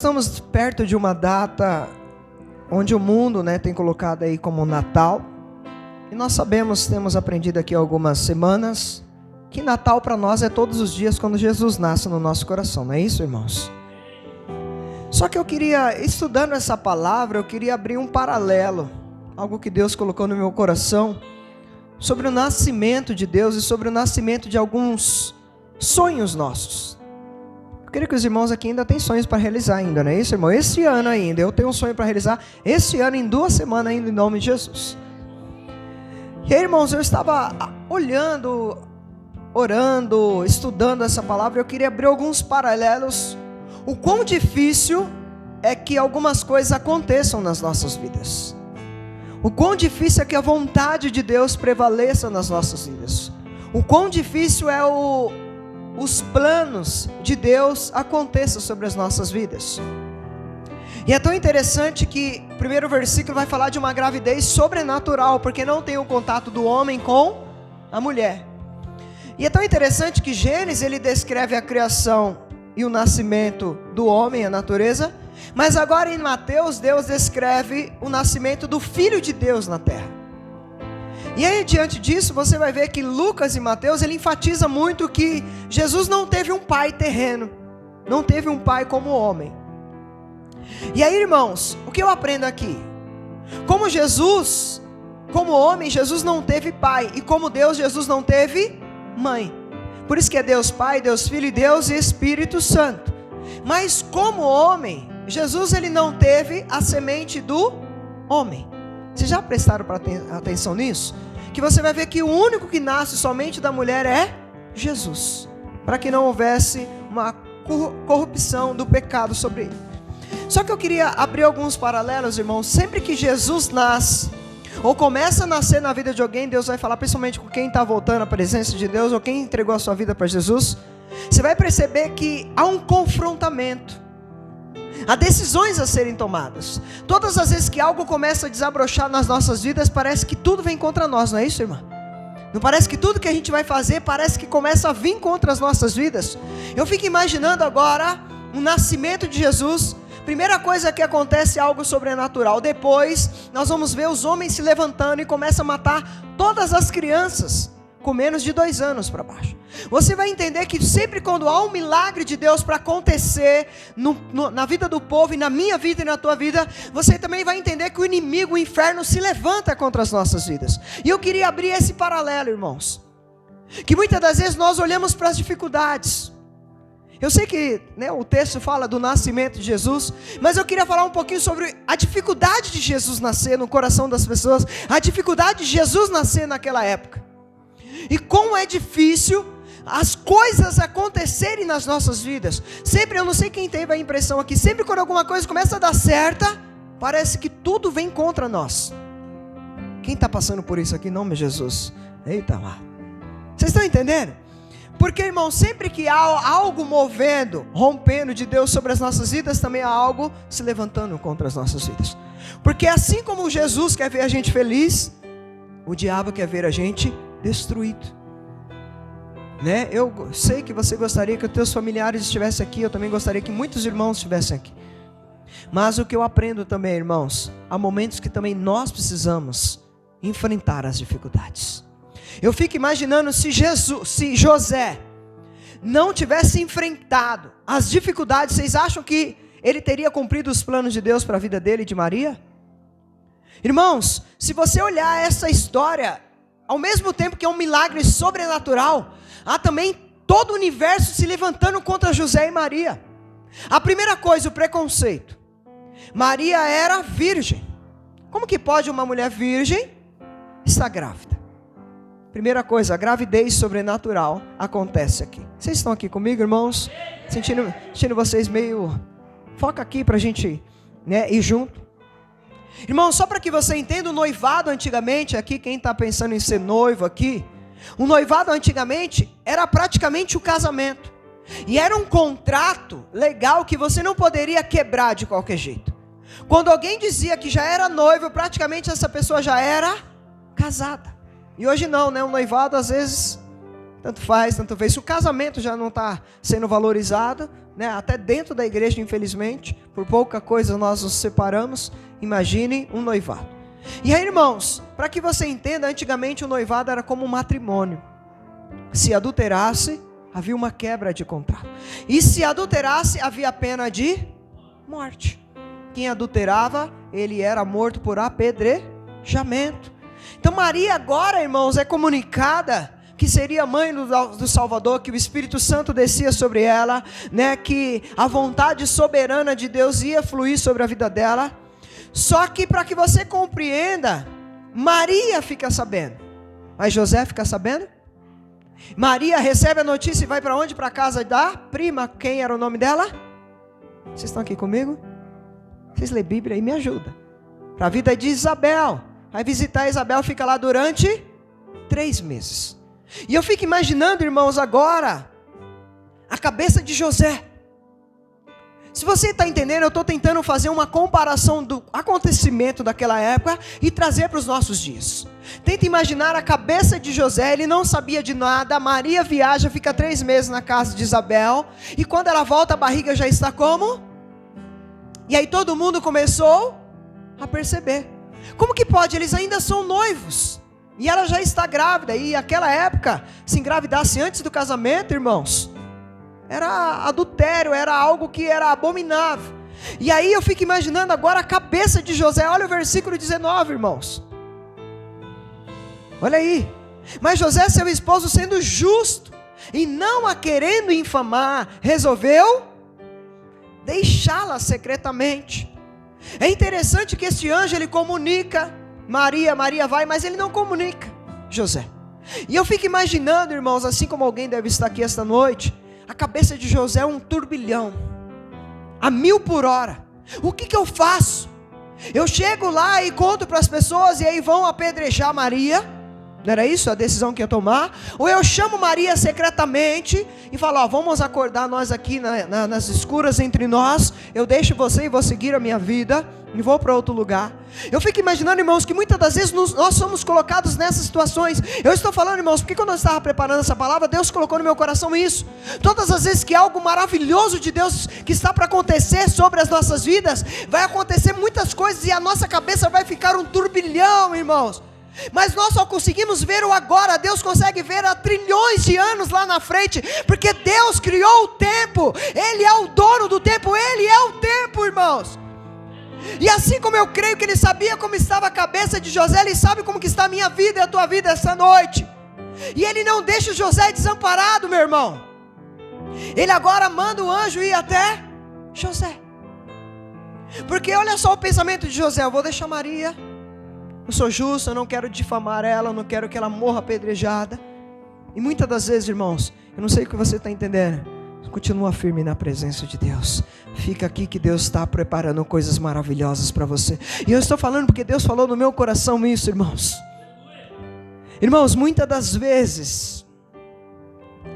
estamos perto de uma data onde o mundo, tem colocado aí como Natal. E nós sabemos, temos aprendido aqui algumas semanas, que Natal para nós é todos os dias quando Jesus nasce no nosso coração, não é isso, irmãos? Só que eu queria, estudando essa palavra, eu queria abrir um paralelo, algo que Deus colocou no meu coração, sobre o nascimento de Deus e sobre o nascimento de alguns sonhos nossos. Eu queria que os irmãos aqui ainda têm sonhos para realizar ainda, não é isso, irmão? Esse ano ainda, eu tenho um sonho para realizar, esse ano em 2 semanas ainda, em nome de Jesus. E aí, irmãos, eu estava olhando, orando, estudando essa palavra, eu queria abrir alguns paralelos, o quão difícil é que algumas coisas aconteçam nas nossas vidas. O quão difícil é que a vontade de Deus prevaleça nas nossas vidas. O quão difícil é os planos de Deus aconteçam sobre as nossas vidas. E é tão interessante que o primeiro versículo vai falar de uma gravidez sobrenatural, porque não tem o contato do homem com a mulher. E é tão interessante que Gênesis, ele descreve a criação e o nascimento do homem, a natureza. Mas agora em Mateus, Deus descreve o nascimento do Filho de Deus na terra. E aí, diante disso, você vai ver que Lucas e Mateus, ele enfatiza muito que Jesus não teve um pai terreno, não teve um pai como homem. E aí, irmãos, o que eu aprendo aqui? Como Jesus, como homem, Jesus não teve pai, e como Deus, Jesus não teve mãe. Por isso que é Deus Pai, Deus Filho, Deus e Espírito Santo. Mas como homem, Jesus ele não teve a semente do homem. Vocês já prestaram atenção nisso? Que você vai ver que o único que nasce somente da mulher é Jesus, para que não houvesse uma corrupção do pecado sobre ele. Só que eu queria abrir alguns paralelos, irmãos. Sempre que Jesus nasce, ou começa a nascer na vida de alguém, Deus vai falar, principalmente com quem está voltando à presença de Deus, ou quem entregou a sua vida para Jesus. Você vai perceber que há um confrontamento, há decisões a serem tomadas. Todas as vezes que algo começa a desabrochar nas nossas vidas, parece que tudo vem contra nós, não é isso, irmã? Não parece que tudo que a gente vai fazer, parece que começa a vir contra as nossas vidas? Eu fico imaginando agora o nascimento de Jesus. Primeira coisa que acontece é algo sobrenatural. Depois nós vamos ver os homens se levantando e começam a matar todas as crianças com menos de 2 anos para baixo. Você vai entender que sempre quando há um milagre de Deus para acontecer na vida do povo e na minha vida e na tua vida, você também vai entender que o inimigo, o inferno se levanta contra as nossas vidas. E eu queria abrir esse paralelo, irmãos, que muitas das vezes nós olhamos para as dificuldades. Eu sei que o texto fala do nascimento de Jesus, mas eu queria falar um pouquinho sobre a dificuldade de Jesus nascer no coração das pessoas, a dificuldade de Jesus nascer naquela época. E como é difícil as coisas acontecerem nas nossas vidas. Sempre, eu não sei quem teve a impressão aqui, sempre quando alguma coisa começa a dar certa, parece que tudo vem contra nós. Quem está passando por isso aqui em nome de Jesus? Eita lá. Vocês estão entendendo? Porque, irmão, sempre que há algo movendo, rompendo de Deus sobre as nossas vidas, também há algo se levantando contra as nossas vidas. Porque assim como Jesus quer ver a gente feliz, o diabo quer ver a gente destruído. Eu sei que você gostaria que os teus familiares estivessem aqui, eu também gostaria que muitos irmãos estivessem aqui. Mas o que eu aprendo também, irmãos, há momentos que também nós precisamos enfrentar as dificuldades. Eu fico imaginando se José não tivesse enfrentado as dificuldades, vocês acham que ele teria cumprido os planos de Deus para a vida dele e de Maria? Irmãos, se você olhar essa história, ao mesmo tempo que é um milagre sobrenatural, há também todo o universo se levantando contra José e Maria. A primeira coisa, o preconceito. Maria era virgem. Como que pode uma mulher virgem estar grávida? Primeira coisa, a gravidez sobrenatural acontece aqui. Vocês estão aqui comigo, irmãos? Sentindo vocês meio... Foca aqui para a gente ir junto. Irmão, só para que você entenda, o noivado antigamente, aqui quem está pensando em ser noivo aqui, o noivado antigamente era praticamente o casamento. E era um contrato legal que você não poderia quebrar de qualquer jeito. Quando alguém dizia que já era noivo, praticamente essa pessoa já era casada. E hoje não, o noivado às vezes, tanto faz, tanto vez. Se o casamento já não está sendo valorizado, né? Até dentro da igreja, infelizmente, por pouca coisa nós nos separamos. Imagine um noivado. E aí, irmãos, para que você entenda, antigamente o noivado era como um matrimônio. Se adulterasse, havia uma quebra de contrato. E se adulterasse, havia a pena de morte. Quem adulterava, ele era morto por apedrejamento. Então Maria agora, irmãos, é comunicada que seria mãe do Salvador, que o Espírito Santo descia sobre ela, né, que a vontade soberana de Deus ia fluir sobre a vida dela. Só que para que você compreenda, Maria fica sabendo, mas José fica sabendo? Maria recebe a notícia e vai para onde? Para a casa da prima. Quem era o nome dela? Vocês estão aqui comigo? Vocês lêem Bíblia e me ajudam. Para a vida de Isabel. Vai visitar Isabel, fica lá durante 3 meses. E eu fico imaginando, irmãos, agora a cabeça de José. Se você está entendendo, eu estou tentando fazer uma comparação do acontecimento daquela época e trazer para os nossos dias. Tenta imaginar a cabeça de José. Ele não sabia de nada. Maria viaja, fica 3 meses na casa de Isabel, e quando ela volta a barriga já está como? E aí todo mundo começou a perceber. Como que pode? Eles ainda são noivos e ela já está grávida. E naquela época, se engravidasse antes do casamento, irmãos, era adultério, era algo que era abominável. E aí eu fico imaginando agora a cabeça de José. Olha o versículo 19, irmãos. Olha aí. Mas José, seu esposo, sendo justo e não a querendo infamar, resolveu deixá-la secretamente. É interessante que este anjo, ele comunica Maria vai, mas ele não comunica José. E eu fico imaginando, irmãos, assim como alguém deve estar aqui esta noite, a cabeça de José é um turbilhão, a 1000 por hora. O que eu faço? Eu chego lá e conto para as pessoas, e aí vão apedrejar Maria? Não era isso a decisão que ia tomar? Ou eu chamo Maria secretamente e falo, ó, vamos acordar nós aqui nas escuras entre nós, eu deixo você e vou seguir a minha vida e vou para outro lugar. Eu fico imaginando, irmãos, que muitas das vezes nós somos colocados nessas situações. Eu estou falando, irmãos, porque quando eu estava preparando essa palavra, Deus colocou no meu coração isso. Todas as vezes que algo maravilhoso de Deus que está para acontecer sobre as nossas vidas, vai acontecer muitas coisas e a nossa cabeça vai ficar um turbilhão, irmãos. Mas nós só conseguimos ver o agora. Deus consegue ver há trilhões de anos lá na frente, porque Deus criou o tempo. Ele é o dono do tempo, Ele é o tempo, irmãos. E assim como eu creio que Ele sabia como estava a cabeça de José, Ele sabe como que está a minha vida e a tua vida essa noite. E Ele não deixa José desamparado, meu irmão. Ele agora manda o anjo ir até José. Porque olha só o pensamento de José: eu vou deixar Maria, eu sou justo, eu não quero difamar ela, eu não quero que ela morra apedrejada. E muitas das vezes, irmãos, eu não sei o que você está entendendo, continua firme na presença de Deus. Fica aqui que Deus está preparando coisas maravilhosas para você. E eu estou falando porque Deus falou no meu coração isso, irmãos. Irmãos, muitas das vezes,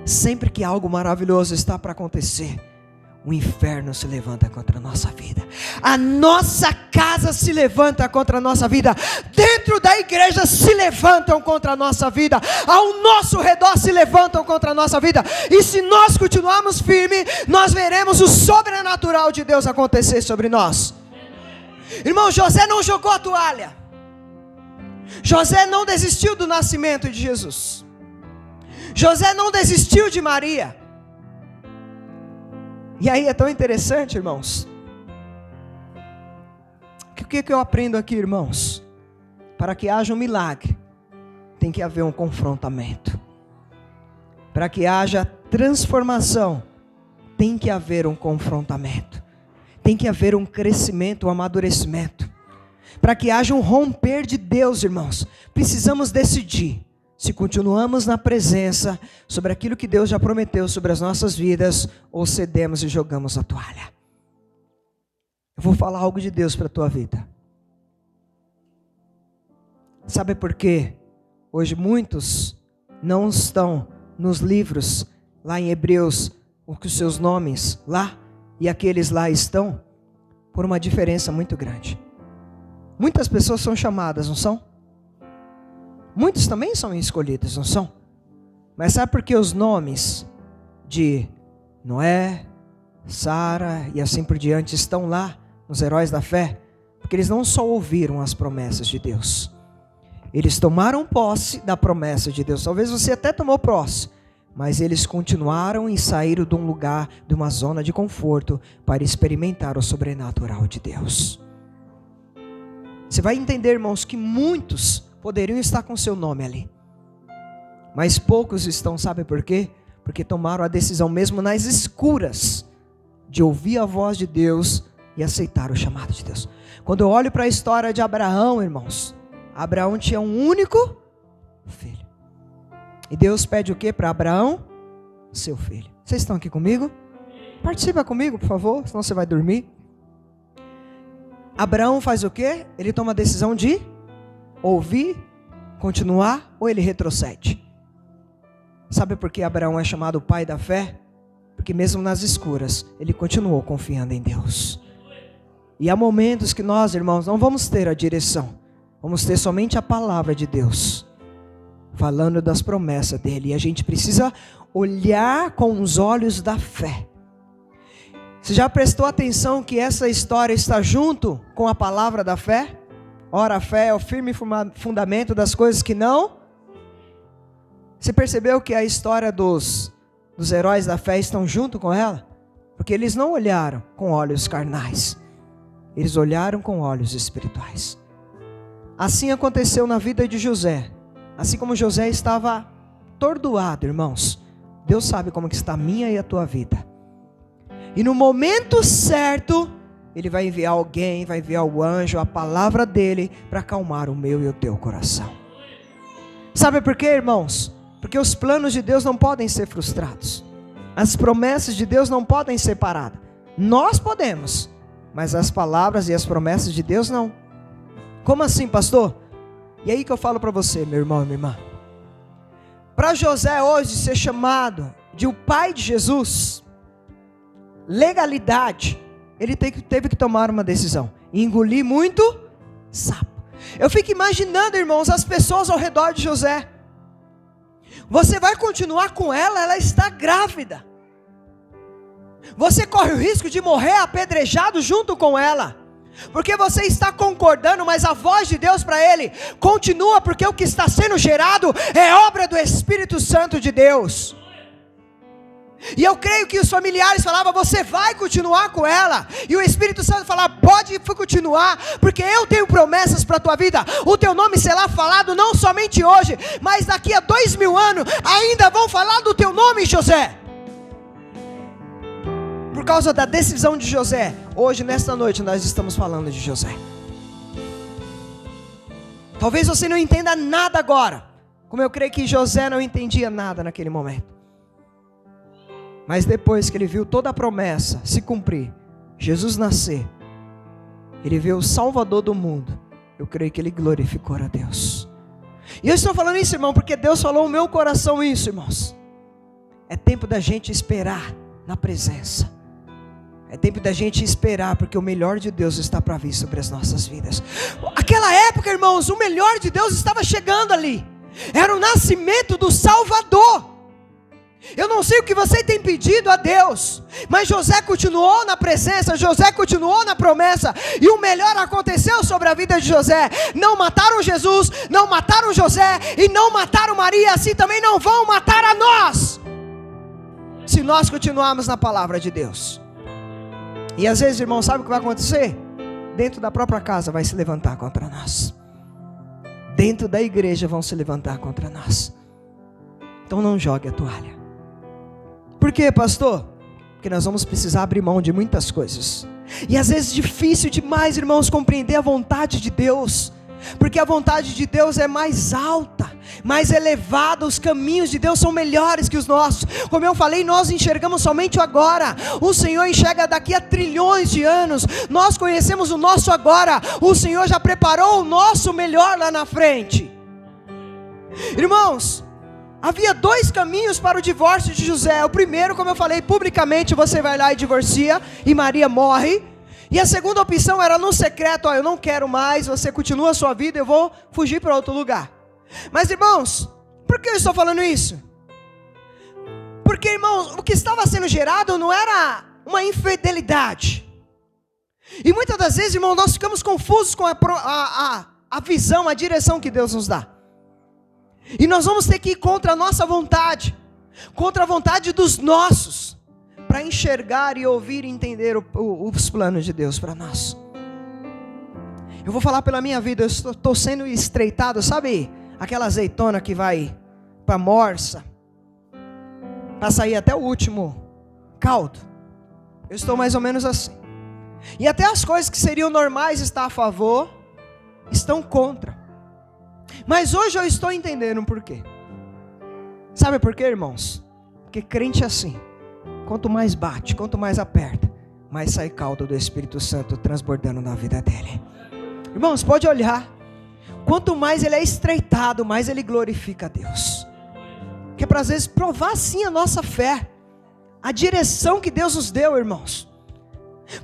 sempre que algo maravilhoso está para acontecer, o inferno se levanta contra a nossa vida. A nossa casa se levanta contra a nossa vida. Dentro da igreja se levantam contra a nossa vida. Ao nosso redor se levantam contra a nossa vida. E se nós continuarmos firmes, nós veremos o sobrenatural de Deus acontecer sobre nós. Irmão, José não jogou a toalha. José não desistiu do nascimento de Jesus. José não desistiu de Maria. E aí é tão interessante, irmãos. O que eu aprendo aqui, irmãos? Para que haja um milagre, tem que haver um confrontamento. Para que haja transformação, tem que haver um confrontamento. Tem que haver um crescimento, um amadurecimento. Para que haja um romper de Deus, irmãos, precisamos decidir se continuamos na presença, sobre aquilo que Deus já prometeu sobre as nossas vidas, ou cedemos e jogamos a toalha. Eu vou falar algo de Deus para a tua vida. Sabe por quê? Hoje muitos não estão nos livros, lá em Hebreus, com os seus nomes lá, e aqueles lá estão, por uma diferença muito grande. Muitas pessoas são chamadas, não são? Muitos também são escolhidos, não são? Mas sabe por que os nomes de Noé, Sara e assim por diante estão lá nos heróis da fé, porque eles não só ouviram as promessas de Deus, eles tomaram posse da promessa de Deus. Talvez você até tomou posse, mas eles continuaram e saíram de um lugar, de uma zona de conforto, para experimentar o sobrenatural de Deus. Você vai entender, irmãos, que muitos poderiam estar com seu nome ali, mas poucos estão, sabe por quê? Porque tomaram a decisão mesmo nas escuras, de ouvir a voz de Deus e aceitar o chamado de Deus. Quando eu olho para a história de Abraão, irmãos, Abraão tinha um único filho. E Deus pede o que para Abraão? Seu filho. Vocês estão aqui comigo? Participa comigo, por favor, senão você vai dormir. Abraão faz o que? Ele toma a decisão de ouvir, continuar, ou ele retrocede? Sabe por que Abraão é chamado o pai da fé? Porque mesmo nas escuras, ele continuou confiando em Deus. E há momentos que nós, irmãos, não vamos ter a direção. Vamos ter somente a palavra de Deus, falando das promessas dele. E a gente precisa olhar com os olhos da fé. Você já prestou atenção que essa história está junto com a palavra da fé? Ora, a fé é o firme fundamento das coisas que não. Você percebeu que a história dos heróis da fé estão junto com ela? Porque eles não olharam com olhos carnais, eles olharam com olhos espirituais. Assim aconteceu na vida de José. Assim como José estava atordoado, irmãos, Deus sabe como que está a minha e a tua vida. E no momento certo, Ele vai enviar alguém, vai enviar o anjo, a palavra dele, para acalmar o meu e o teu coração. Sabe por quê, irmãos? Porque os planos de Deus não podem ser frustrados. As promessas de Deus não podem ser paradas. Nós podemos, mas as palavras e as promessas de Deus não. Como assim, pastor? E aí que eu falo para você, meu irmão e minha irmã. Para José hoje ser chamado de o pai de Jesus, legalidade, ele teve que tomar uma decisão. Engolir muito sapo. Eu fico imaginando, irmãos, as pessoas ao redor de José. Você vai continuar com ela, ela está grávida. Você corre o risco de morrer apedrejado junto com ela, porque você está concordando, mas a voz de Deus para ele continua, porque o que está sendo gerado é obra do Espírito Santo de Deus. E eu creio que os familiares falavam, você vai continuar com ela, e o Espírito Santo falava, pode continuar, porque eu tenho promessas para a tua vida, o teu nome será falado não somente hoje, mas daqui a 2000 anos, ainda vão falar do teu nome, José. Por causa da decisão de José, hoje nesta noite nós estamos falando de José. Talvez você não entenda nada agora, como eu creio que José não entendia nada naquele momento. Mas depois que ele viu toda a promessa se cumprir, Jesus nascer, ele viu o Salvador do mundo, eu creio que ele glorificou a Deus. E eu estou falando isso, irmão, porque Deus falou no meu coração isso, irmãos. É tempo da gente esperar na presença. É tempo da gente esperar, porque o melhor de Deus está para vir sobre as nossas vidas. Aquela época, irmãos, o melhor de Deus estava chegando ali. Era o nascimento do Salvador. Eu não sei o que você tem pedido a Deus, mas José continuou na presença, José continuou na promessa, e o melhor aconteceu sobre a vida de José. Não mataram Jesus, não mataram José, e não mataram Maria, assim também não vão matar a nós, se nós continuarmos na palavra de Deus. E às vezes, irmão, sabe o que vai acontecer? Dentro da própria casa vai se levantar contra nós, dentro da igreja vão se levantar contra nós. Então não jogue a toalha. Por quê, pastor? Porque nós vamos precisar abrir mão de muitas coisas. E às vezes é difícil demais, irmãos, compreender a vontade de Deus. Porque a vontade de Deus é mais alta, mais elevada. Os caminhos de Deus são melhores que os nossos. Como eu falei, nós enxergamos somente o agora. O Senhor enxerga daqui a trilhões de anos. Nós conhecemos o nosso agora. O Senhor já preparou o nosso melhor lá na frente. Irmãos, havia 2 caminhos para o divórcio de José. O primeiro, como eu falei, publicamente você vai lá e divorcia, e Maria morre. E a segunda opção era no secreto, eu não quero mais, você continua a sua vida, eu vou fugir para outro lugar. Mas irmãos, por que eu estou falando isso? Porque, irmãos, o que estava sendo gerado não era uma infidelidade. E muitas das vezes, irmão, nós ficamos confusos com a visão, a direção que Deus nos dá. E nós vamos ter que ir contra a nossa vontade, contra a vontade dos nossos, para enxergar e ouvir e entender os planos de Deus para nós. Eu vou falar pela minha vida, eu estou sendo estreitado, sabe aquela azeitona que vai para a morsa, para sair até o último caldo? Eu estou mais ou menos assim. E até as coisas que seriam normais estar a favor, estão contra. Mas hoje eu estou entendendo por quê. Sabe por quê, irmãos? Porque crente é assim. Quanto mais bate, quanto mais aperta, mais sai caldo do Espírito Santo transbordando na vida dele. Irmãos, pode olhar. Quanto mais ele é estreitado, mais ele glorifica a Deus. Que é para às vezes provar sim a nossa fé, a direção que Deus nos deu, irmãos.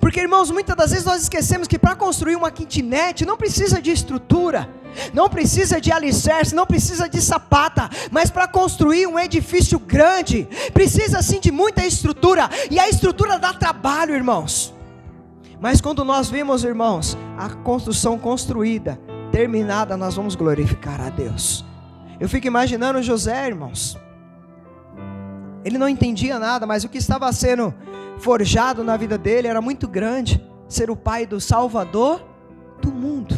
Porque, irmãos, muitas das vezes nós esquecemos que para construir uma kitnet não precisa de estrutura, não precisa de alicerce, não precisa de sapata, mas para construir um edifício grande, precisa sim de muita estrutura, e a estrutura dá trabalho, irmãos. Mas quando nós vemos, irmãos, a construção construída, terminada, nós vamos glorificar a Deus. Eu fico imaginando José, irmãos. Ele não entendia nada, mas o que estava sendo forjado na vida dele era muito grande. Ser o pai do Salvador do mundo.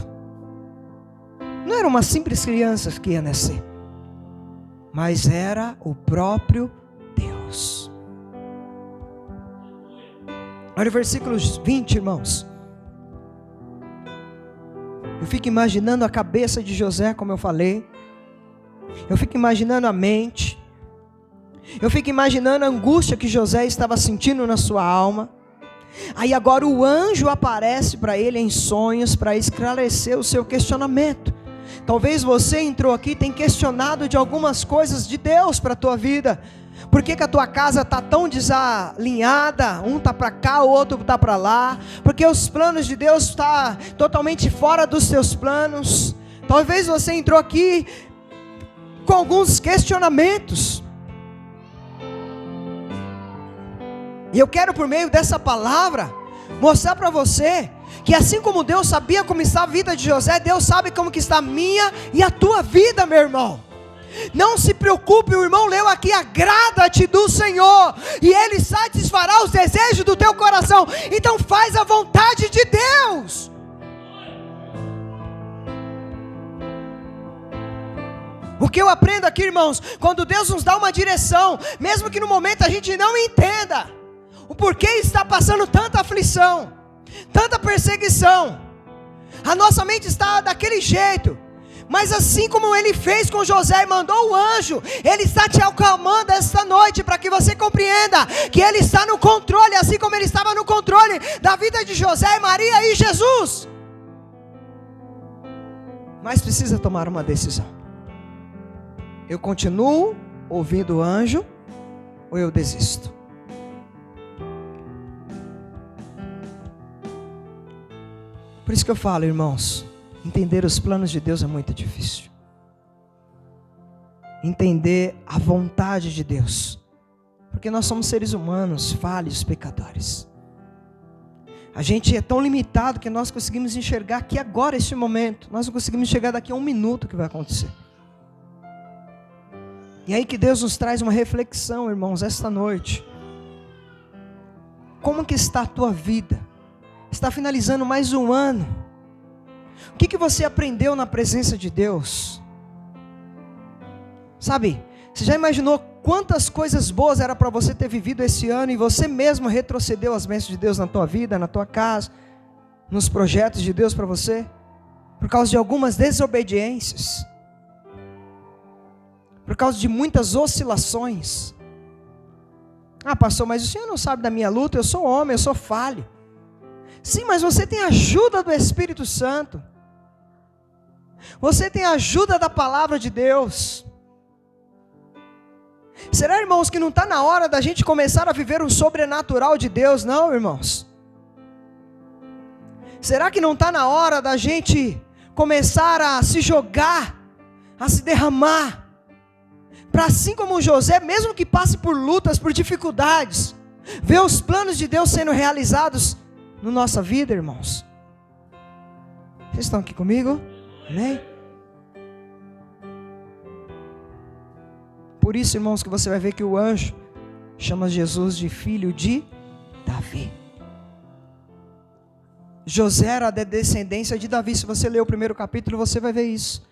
Não era uma simples criança que ia nascer, mas era o próprio Deus. Olha o versículo 20, irmãos. Eu fico imaginando a cabeça de José, como eu falei. Eu fico imaginando a mente. Eu fico imaginando a angústia que José estava sentindo na sua alma. Aí agora o anjo aparece para ele em sonhos, para esclarecer o seu questionamento. Talvez você entrou aqui e tenha questionado de algumas coisas de Deus para a tua vida. Por que a tua casa está tão desalinhada? Um está para cá, o outro está para lá. Porque os planos de Deus estão totalmente fora dos teus planos. Talvez você entrou aqui com alguns questionamentos. E eu quero, por meio dessa palavra, mostrar para você que assim como Deus sabia como está a vida de José, Deus sabe como que está a minha e a tua vida, meu irmão. Não se preocupe, o irmão leu aqui: agrada-te do Senhor, e Ele satisfará os desejos do teu coração. Então faz a vontade de Deus. O que eu aprendo aqui, irmãos, quando Deus nos dá uma direção, mesmo que no momento a gente não entenda o porquê está passando tanta aflição, tanta perseguição, a nossa mente está daquele jeito, mas assim como Ele fez com José e mandou o anjo, Ele está te acalmando esta noite, para que você compreenda que Ele está no controle, assim como Ele estava no controle da vida de José, Maria e Jesus. Mas precisa tomar uma decisão: eu continuo ouvindo o anjo, ou eu desisto? Por isso que eu falo, irmãos, entender os planos de Deus é muito difícil. Entender a vontade de Deus, porque nós somos seres humanos, falhos, pecadores. A gente é tão limitado que nós conseguimos enxergar aqui agora, este momento. Nós não conseguimos enxergar daqui a um minuto o que vai acontecer. E aí que Deus nos traz uma reflexão, irmãos, esta noite. Como que está a tua vida? Está finalizando mais um ano. O que você aprendeu na presença de Deus? Sabe, você já imaginou quantas coisas boas era para você ter vivido esse ano, e você mesmo retrocedeu as bênçãos de Deus na tua vida, na tua casa, nos projetos de Deus para você, por causa de algumas desobediências, por causa de muitas oscilações? Ah, pastor, mas o senhor não sabe da minha luta, eu sou homem, eu sou falho. Sim, mas você tem a ajuda do Espírito Santo. Você tem a ajuda da palavra de Deus. Será, irmãos, que não está na hora da gente começar a viver o sobrenatural de Deus, não, irmãos? Será que não está na hora da gente começar a se jogar, a se derramar, para assim como José, mesmo que passe por lutas, por dificuldades, ver os planos de Deus sendo realizados na nossa vida, irmãos. Vocês estão aqui comigo? Amém? Por isso, irmãos, que você vai ver que o anjo chama Jesus de filho de Davi. José era da descendência de Davi. Se você ler o primeiro capítulo, você vai ver isso.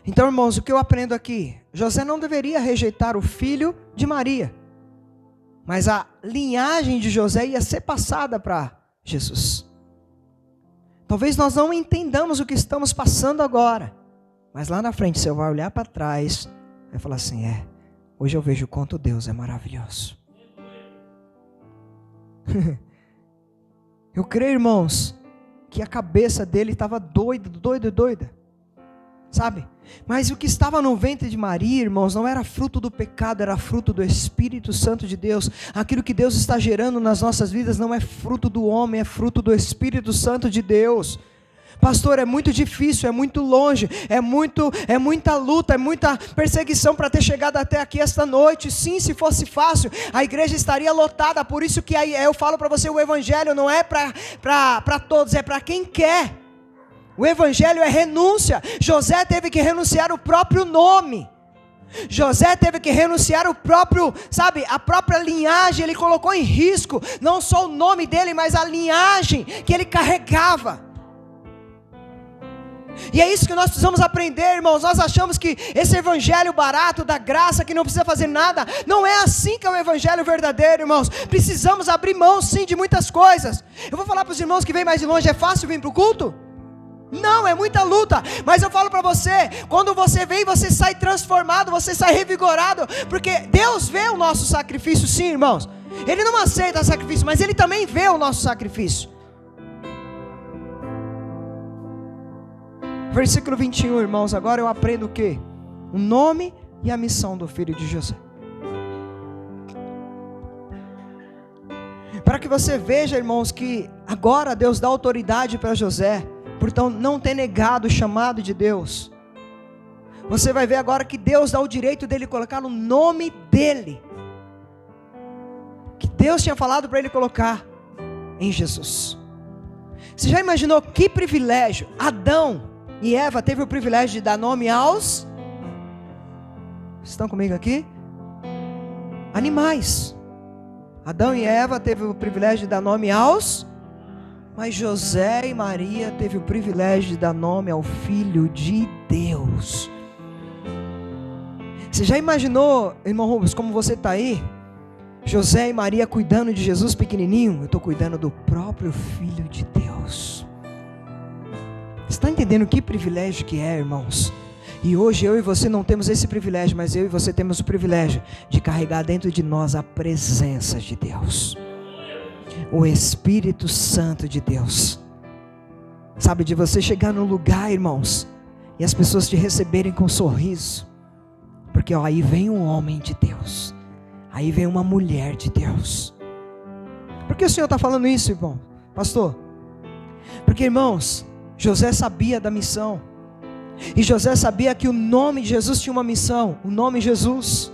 Então, irmãos, o que eu aprendo aqui? José não deveria rejeitar o filho de Maria, mas a linhagem de José ia ser passada para Jesus. Talvez nós não entendamos o que estamos passando agora, mas lá na frente você vai olhar para trás e vai falar assim, hoje eu vejo o quanto Deus é maravilhoso. Eu creio, irmãos, que a cabeça dele estava doida, sabe? Mas o que estava no ventre de Maria, irmãos, não era fruto do pecado, era fruto do Espírito Santo de Deus. Aquilo que Deus está gerando nas nossas vidas não é fruto do homem, é fruto do Espírito Santo de Deus. Pastor, é muito difícil, é muito longe, é muita luta, é muita perseguição para ter chegado até aqui esta noite. Sim, se fosse fácil, a igreja estaria lotada. Por isso que eu falo para você, o evangelho não é para todos, é para quem quer. O evangelho é renúncia. José teve que renunciar o próprio nome. José teve que renunciar o próprio, a própria linhagem. Ele colocou em risco, não só o nome dele, mas a linhagem que ele carregava. E é isso que nós precisamos aprender, irmãos. Nós achamos que esse evangelho barato, da graça, que não precisa fazer nada, não é assim que é o evangelho verdadeiro, irmãos. Precisamos abrir mão, sim, de muitas coisas. Eu vou falar para os irmãos que vêm mais de longe, é fácil vir para o culto? Não, é muita luta, mas eu falo para você, quando você vem, você sai transformado, você sai revigorado, porque Deus vê o nosso sacrifício, sim, irmãos. Ele não aceita sacrifício, mas Ele também vê o nosso sacrifício. Versículo 21, irmãos, agora eu aprendo o quê? O nome e a missão do filho de José. Para que você veja, irmãos, que agora Deus dá autoridade para José, por não ter negado o chamado de Deus. Você vai ver agora que Deus dá o direito dele colocar o nome dele, que Deus tinha falado para ele colocar em Jesus. Você já imaginou que privilégio? Adão e Eva teve o privilégio de dar nome aos... Estão comigo aqui? Animais. Adão e Eva teve o privilégio de dar nome aos... Mas José e Maria teve o privilégio de dar nome ao Filho de Deus. Você já imaginou, irmão Rubens, como você está aí? José e Maria cuidando de Jesus pequenininho. Eu estou cuidando do próprio Filho de Deus. Você está entendendo que privilégio que é, irmãos? E hoje eu e você não temos esse privilégio, mas eu e você temos o privilégio de carregar dentro de nós a presença de Deus. O Espírito Santo de Deus. Sabe, de você chegar num lugar, irmãos, e as pessoas te receberem com um sorriso, porque aí vem um homem de Deus, aí vem uma mulher de Deus. Por que o Senhor está falando isso, irmão? Pastor? Porque, irmãos, José sabia da missão, e José sabia que o nome de Jesus tinha uma missão, o nome Jesus.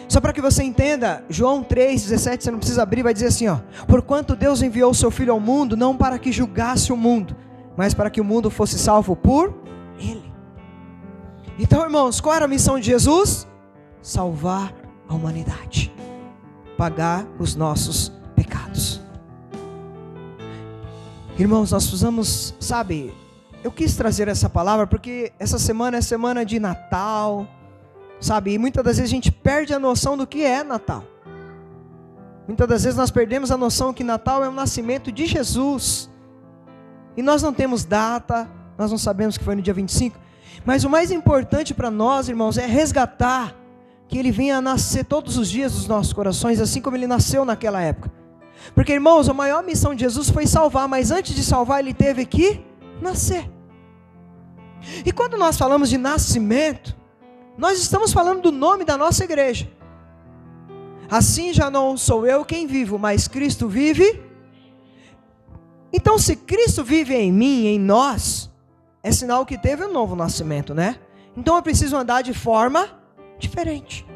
Só para que você entenda, João 3,17, você não precisa abrir, vai dizer assim, porquanto Deus enviou o seu Filho ao mundo, não para que julgasse o mundo, mas para que o mundo fosse salvo por Ele. Então, irmãos, qual era a missão de Jesus? Salvar a humanidade, pagar os nossos pecados. Irmãos, nós precisamos, eu quis trazer essa palavra porque essa semana é semana de Natal, e muitas das vezes a gente perde a noção do que é Natal. Muitas das vezes nós perdemos a noção que Natal é o nascimento de Jesus. E nós não temos data, nós não sabemos que foi no dia 25. Mas o mais importante para nós, irmãos, é resgatar que Ele venha nascer todos os dias dos nossos corações, assim como Ele nasceu naquela época. Porque, irmãos, a maior missão de Jesus foi salvar, mas antes de salvar Ele teve que nascer. E quando nós falamos de nascimento, nós estamos falando do nome da nossa igreja. Assim já não sou eu quem vivo, mas Cristo vive. Então, se Cristo vive em mim, em nós, é sinal que teve um novo nascimento, né? Então eu preciso andar de forma diferente.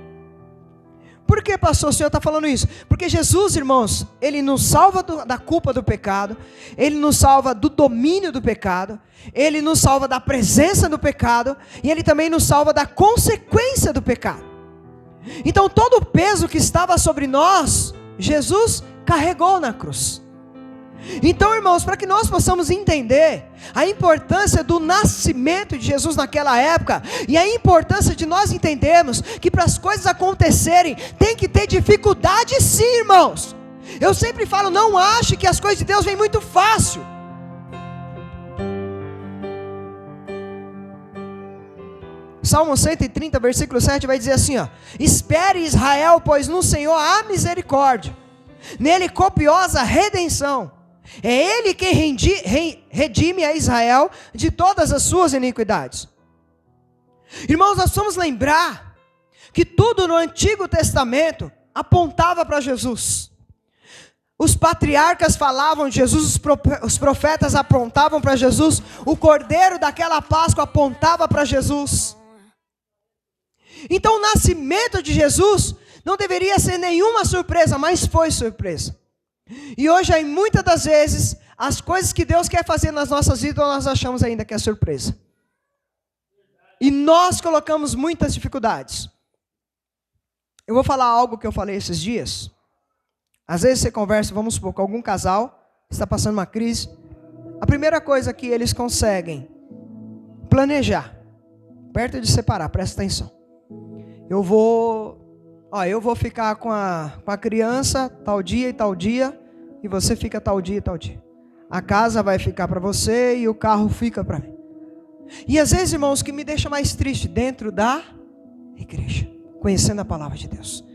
por que, pastor, o senhor está falando isso? Porque Jesus, irmãos, Ele nos salva da culpa do pecado, Ele nos salva do domínio do pecado, Ele nos salva da presença do pecado, e Ele também nos salva da consequência do pecado. Então todo o peso que estava sobre nós, Jesus carregou na cruz. Então, irmãos, para que nós possamos entender a importância do nascimento de Jesus naquela época, e a importância de nós entendermos que para as coisas acontecerem, tem que ter dificuldade sim, irmãos. Eu sempre falo, não ache que as coisas de Deus vêm muito fácil. Salmo 130, versículo 7 vai dizer assim, ó: espere Israel, pois no Senhor há misericórdia, nele copiosa redenção. É Ele quem redime a Israel de todas as suas iniquidades. Irmãos, nós precisamos lembrar que tudo no Antigo Testamento apontava para Jesus. Os patriarcas falavam de Jesus, os profetas apontavam para Jesus, o cordeiro daquela Páscoa apontava para Jesus. Então o nascimento de Jesus não deveria ser nenhuma surpresa, mas foi surpresa. E hoje, aí, muitas das vezes, as coisas que Deus quer fazer nas nossas vidas, nós achamos ainda que é surpresa. E nós colocamos muitas dificuldades. Eu vou falar algo que eu falei esses dias. Às vezes você conversa, vamos supor, com algum casal, está passando uma crise. A primeira coisa que eles conseguem planejar, perto de separar, presta atenção. Eu vou ficar com a criança tal dia e tal dia, e você fica tal dia e tal dia. A casa vai ficar para você e o carro fica para mim. E às vezes, irmãos, o que me deixa mais triste dentro da igreja, conhecendo a palavra de Deus,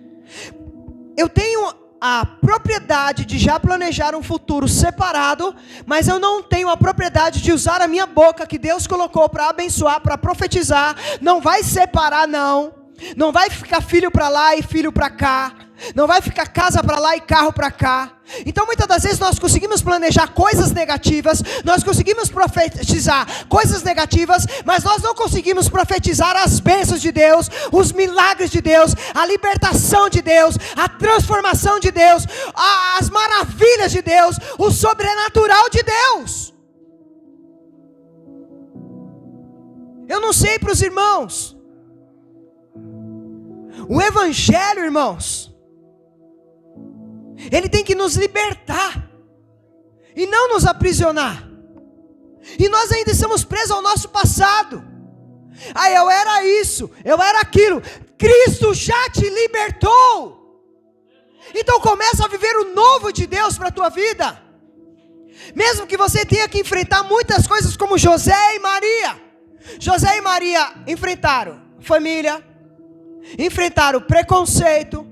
eu tenho a propriedade de já planejar um futuro separado, mas eu não tenho a propriedade de usar a minha boca que Deus colocou para abençoar, para profetizar. Não vai separar, não vai ficar filho para lá e filho para cá, não vai ficar casa para lá e carro para cá. Então muitas das vezes nós conseguimos planejar coisas negativas, nós conseguimos profetizar coisas negativas, mas nós não conseguimos profetizar as bênçãos de Deus, os milagres de Deus, a libertação de Deus, a transformação de Deus, as maravilhas de Deus, o sobrenatural de Deus. Eu não sei para os irmãos, o evangelho, irmãos, ele tem que nos libertar e não nos aprisionar. E nós ainda estamos presos ao nosso passado. Eu era isso, eu era aquilo. Cristo já te libertou. Então começa a viver o novo de Deus para a tua vida. Mesmo que você tenha que enfrentar muitas coisas, como José e Maria. José e Maria enfrentaram família, enfrentaram preconceito,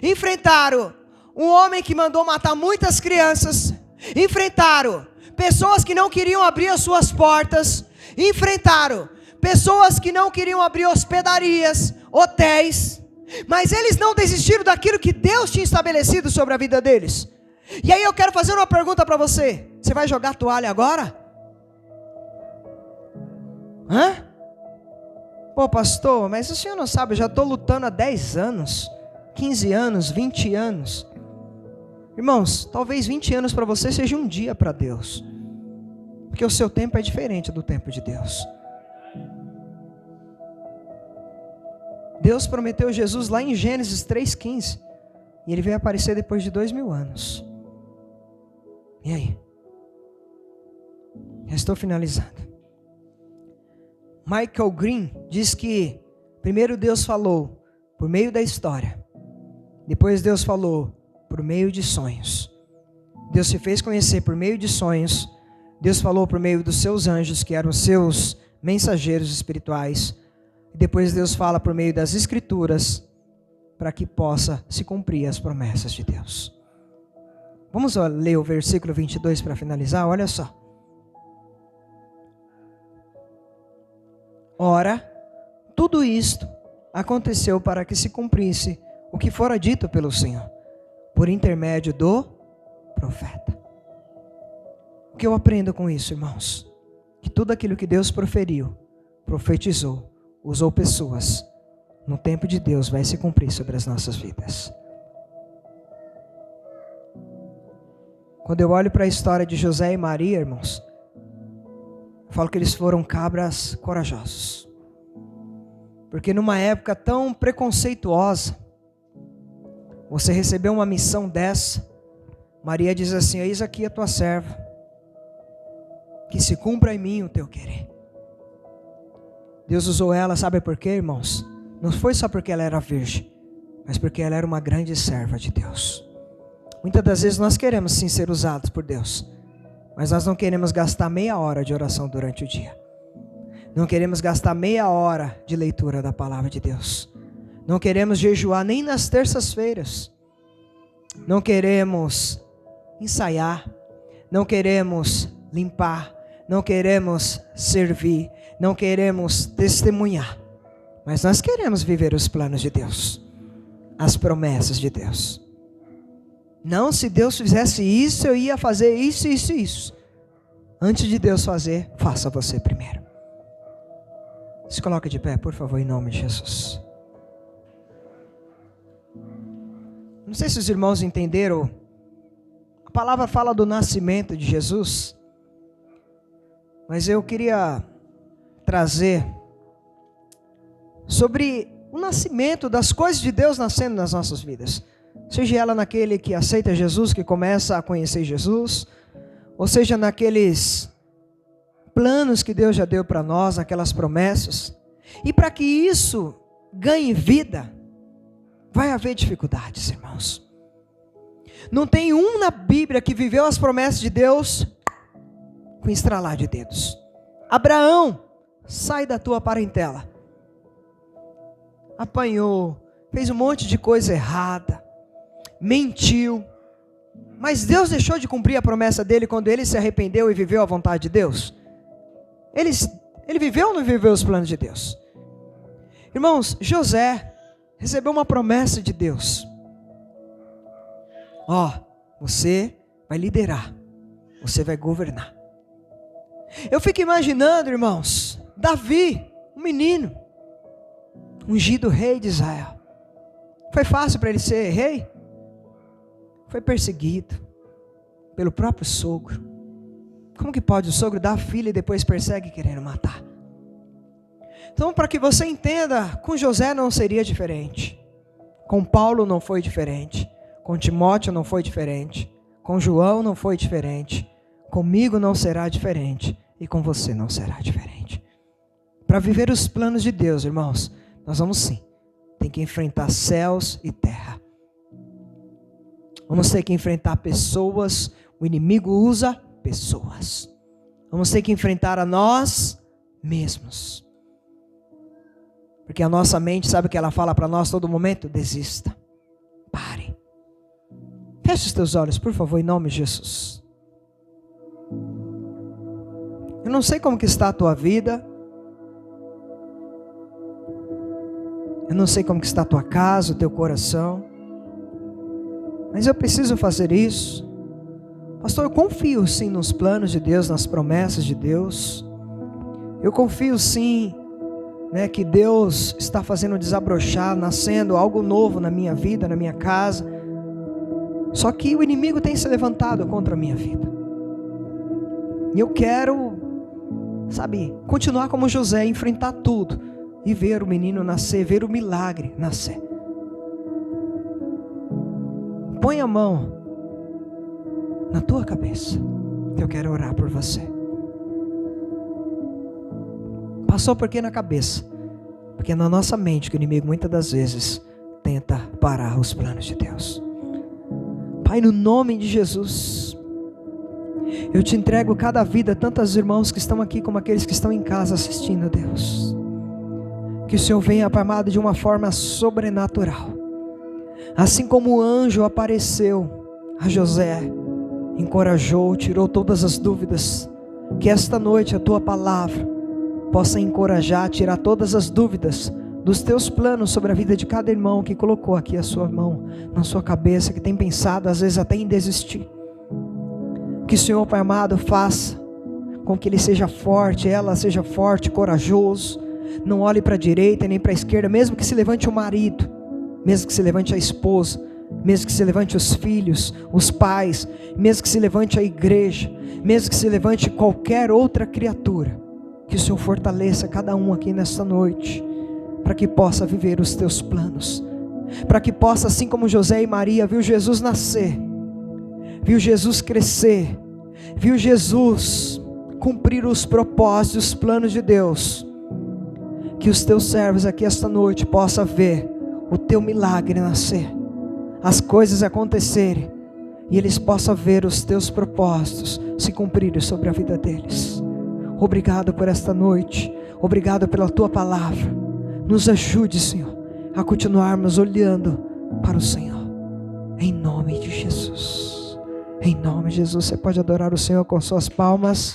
enfrentaram um homem que mandou matar muitas crianças, enfrentaram pessoas que não queriam abrir as suas portas, enfrentaram pessoas que não queriam abrir hospedarias, hotéis, mas eles não desistiram daquilo que Deus tinha estabelecido sobre a vida deles. E aí eu quero fazer uma pergunta para você: você vai jogar toalha agora? Pô, pastor, mas o senhor não sabe, eu já estou lutando há 10 anos, 15 anos, 20 anos. Irmãos, talvez 20 anos para você seja um dia para Deus, porque o seu tempo é diferente do tempo de Deus. Deus prometeu Jesus lá em Gênesis 3,15, e Ele veio aparecer depois de 2000 anos. E aí? Já estou finalizando. Michael Green diz que primeiro Deus falou por meio da história, depois Deus falou por meio de sonhos. Deus se fez conhecer por meio de sonhos. Deus falou por meio dos seus anjos, que eram seus mensageiros espirituais. E depois Deus fala por meio das escrituras, para que possa se cumprir as promessas de Deus. Vamos ler o versículo 22 para finalizar, olha só. Ora, tudo isto aconteceu para que se cumprisse o que fora dito pelo Senhor, por intermédio do profeta. O que eu aprendo com isso, irmãos? Que tudo aquilo que Deus proferiu, profetizou, usou pessoas, no tempo de Deus, vai se cumprir sobre as nossas vidas. Quando eu olho para a história de José e Maria, irmãos, eu falo que eles foram cabras corajosos. Porque numa época tão preconceituosa, você recebeu uma missão dessa, Maria diz assim: eis aqui a tua serva, que se cumpra em mim o teu querer. Deus usou ela, sabe por quê, irmãos? Não foi só porque ela era virgem, mas porque ela era uma grande serva de Deus. Muitas das vezes nós queremos sim ser usados por Deus, mas nós não queremos gastar meia hora de oração durante o dia. Não queremos gastar meia hora de leitura da palavra de Deus. Não queremos jejuar nem nas terças-feiras. Não queremos ensaiar. Não queremos limpar. Não queremos servir. Não queremos testemunhar. Mas nós queremos viver os planos de Deus. As promessas de Deus. Não, se Deus fizesse isso, eu ia fazer isso, isso e isso. Antes de Deus fazer, faça você primeiro. Se coloque de pé, por favor, em nome de Jesus. Não sei se os irmãos entenderam. A palavra fala do nascimento de Jesus. Mas eu queria trazer sobre o nascimento das coisas de Deus nascendo nas nossas vidas. Seja ela naquele que aceita Jesus, que começa a conhecer Jesus, ou seja naqueles planos que Deus já deu para nós, naquelas promessas. E para que isso ganhe vida, vai haver dificuldades, irmãos. Não tem um na Bíblia que viveu as promessas de Deus com estralar de dedos. Abraão, sai da tua parentela. Apanhou, fez um monte de coisa errada, mentiu. Mas Deus deixou de cumprir a promessa dele quando ele se arrependeu e viveu a vontade de Deus? Ele viveu ou não viveu os planos de Deus? Irmãos, José recebeu uma promessa de Deus. Você vai liderar, você vai governar. Eu fico imaginando, irmãos, Davi, um menino, ungido rei de Israel. Foi fácil para ele ser rei? Foi perseguido pelo próprio sogro. Como que pode o sogro dar a filha e depois persegue querendo matar? Então, para que você entenda, com José não seria diferente. Com Paulo não foi diferente. Com Timóteo não foi diferente. Com João não foi diferente. Comigo não será diferente. E com você não será diferente. Para viver os planos de Deus, irmãos, nós vamos sim. Tem que enfrentar céus e terra. Vamos ter que enfrentar pessoas. O inimigo usa pessoas. Vamos ter que enfrentar a nós mesmos. Porque a nossa mente, sabe o que ela fala para nós todo momento? Desista. Pare. Feche os teus olhos, por favor, em nome de Jesus. Eu não sei como que está a tua vida. Eu não sei como que está a tua casa, o teu coração. Mas eu preciso fazer isso. Pastor, eu confio sim nos planos de Deus, nas promessas de Deus. Eu confio sim, que Deus está fazendo desabrochar, nascendo algo novo na minha vida, na minha casa. Só que o inimigo tem se levantado contra a minha vida. E eu quero, continuar como José, enfrentar tudo e ver o menino nascer, ver o milagre nascer. Põe a mão na tua cabeça, que eu quero orar por você. Passou por quê na cabeça? Porque é na nossa mente que o inimigo muitas das vezes tenta parar os planos de Deus. Pai, no nome de Jesus, eu te entrego cada vida, tantos irmãos que estão aqui como aqueles que estão em casa assistindo, Deus. Que o Senhor venha, Pai amado, de uma forma sobrenatural. Assim como o anjo apareceu a José, encorajou, tirou todas as dúvidas. Que esta noite a tua palavra possa encorajar, tirar todas as dúvidas dos teus planos sobre a vida de cada irmão que colocou aqui a sua mão na sua cabeça, que tem pensado às vezes até em desistir. Que o Senhor, Pai amado, faça com que ele seja forte, ela seja forte, corajoso, Não olhe para a direita nem para a esquerda, mesmo que se levante o marido, mesmo que se levante a esposa, mesmo que se levante os filhos, os pais, mesmo que se levante a igreja, mesmo que se levante qualquer outra criatura, que o Senhor fortaleça cada um aqui nesta noite, para que possa viver os teus planos, para que possa, assim como José e Maria, viu Jesus nascer, viu Jesus crescer, viu Jesus cumprir os propósitos, os planos de Deus, que os teus servos aqui esta noite possam ver o teu milagre nascer, as coisas acontecerem, e eles possam ver os teus propósitos se cumprirem sobre a vida deles. Obrigado por esta noite, obrigado pela tua palavra. Nos ajude, Senhor, a continuarmos olhando para o Senhor, em nome de Jesus. Em nome de Jesus. Você pode adorar o Senhor com suas palmas.